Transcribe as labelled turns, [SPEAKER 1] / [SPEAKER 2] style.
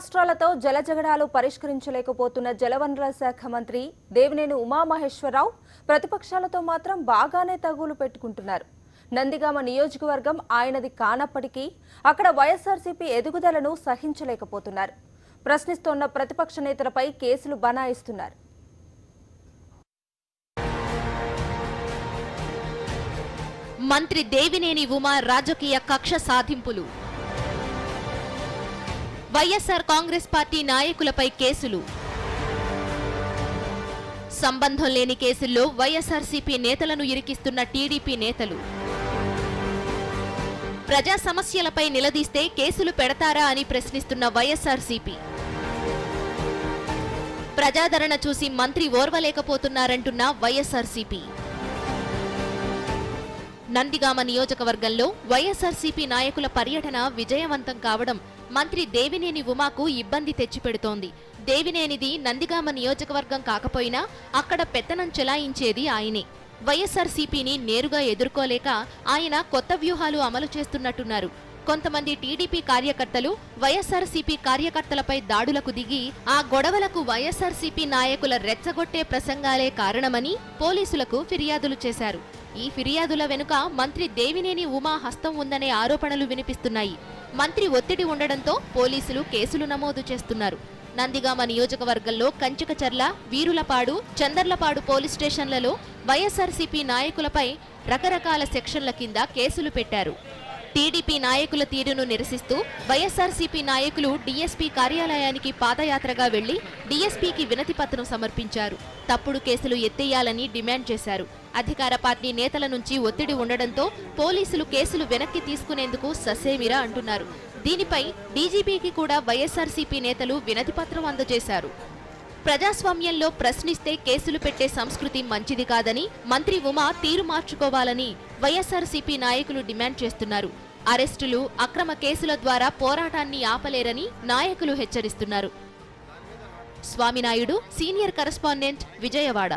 [SPEAKER 1] రాష్ట్రాలతో జలజగడాలు పరిష్కరించలేకపోతున్న జలవనరుల శాఖ మంత్రి దేవినేని ఉమామహేశ్వరరావు ప్రతిపక్షాలతో మాత్రం బాగానే తగులు పెట్టుకుంటున్నారు. నందిగామ నియోజకవర్గం ఆయనది కానప్పటికీ అక్కడ వైఎస్ఆర్సీపీ ఎదుగుదలను సహించలేకపోతున్నారు. ప్రశ్నిస్తోన్న ప్రతిపక్ష నేతలపై కేసులు బనాయిస్తున్నారు.
[SPEAKER 2] మంత్రి దేవినేని ఉమా రాజకీయ కక్ష సాధింపులు. వైఎస్ఆర్ కాంగ్రెస్ పార్టీ నాయకులపై కేసులు. సంబంధం లేని కేసుల్లో వైఎస్ఆర్సీపీ నేతలను ఇరికిస్తున్న టీడీపీ నేతలు. ప్రజా సమస్యలపై నిలదీస్తే కేసులు పెడతారా అని ప్రశ్నిస్తున్న వైఎస్ఆర్సీపీ. ప్రజాదరణ చూసి మంత్రి ఓర్వలేకపోతున్నారంటున్న వైఎస్ఆర్సీపీ. నందిగామ నియోజకవర్గంలో వైఎస్ఆర్సీపీ నాయకుల పర్యటన విజయవంతం కావడం మంత్రి దేవినేని ఉమాకు ఇబ్బంది తెచ్చిపెడుతోంది. దేవినేనిది నందిగామ నియోజకవర్గం కాకపోయినా అక్కడ పెత్తనం చెలాయించేది ఆయనే. వైఎస్ఆర్సీపీని నేరుగా ఎదుర్కోలేక ఆయన కొత్త వ్యూహాలు అమలు చేస్తున్నట్టున్నారు. కొంతమంది టీడీపీ కార్యకర్తలు వైఎస్ఆర్సీపీ కార్యకర్తలపై దాడులకు దిగి ఆ గొడవలకు వైఎస్ఆర్సీపీ నాయకుల రెచ్చగొట్టే ప్రసంగాలే కారణమని పోలీసులకు ఫిర్యాదులు చేశారు. ఈ ఫిర్యాదుల వెనుక మంత్రి దేవినేని ఉమా హస్తం ఉందనే ఆరోపణలు వినిపిస్తున్నాయి. మంత్రి ఒత్తిడి ఉండడంతో పోలీసులు కేసులు నమోదు చేస్తున్నారు. నందిగామ నియోజకవర్గంలో కంచికచర్ల, వీరులపాడు, చందర్లపాడు పోలీస్ స్టేషన్లలో వైఎస్ఆర్సీపీ నాయకులపై రకరకాల సెక్షన్ల కింద కేసులు పెట్టారు. టీడీపీ నాయకుల తీరును నిరసిస్తూ వైఎస్ఆర్సీపీ నాయకులు డీఎస్పీ కార్యాలయానికి పాదయాత్రగా వెళ్లి డీఎస్పీకి వినతి పత్రం సమర్పించారు. తప్పుడు కేసులు ఎత్తేయాలని డిమాండ్ చేశారు. అధికార పార్టీ నేతల నుంచి ఒత్తిడి ఉండడంతో పోలీసులు కేసులు వెనక్కి తీసుకునేందుకు ససేమిరా అంటున్నారు. దీనిపై డీజీపీకి కూడా వైఎస్ఆర్సీపీ నేతలు వినతి పత్రం అందజేశారు. ప్రజాస్వామ్యంలో ప్రశ్నిస్తే కేసులు పెట్టే సంస్కృతి మంచిది కాదని మంత్రి ఉమా తీరు మార్చుకోవాలని వైఎస్ఆర్సీపీ నాయకులు డిమాండ్ చేస్తున్నారు. అరెస్టులు, అక్రమ కేసుల ద్వారా పోరాటాన్ని ఆపలేరని నాయకులు హెచ్చరిస్తున్నారు. Swami Naidu, senior correspondent, Vijayawada.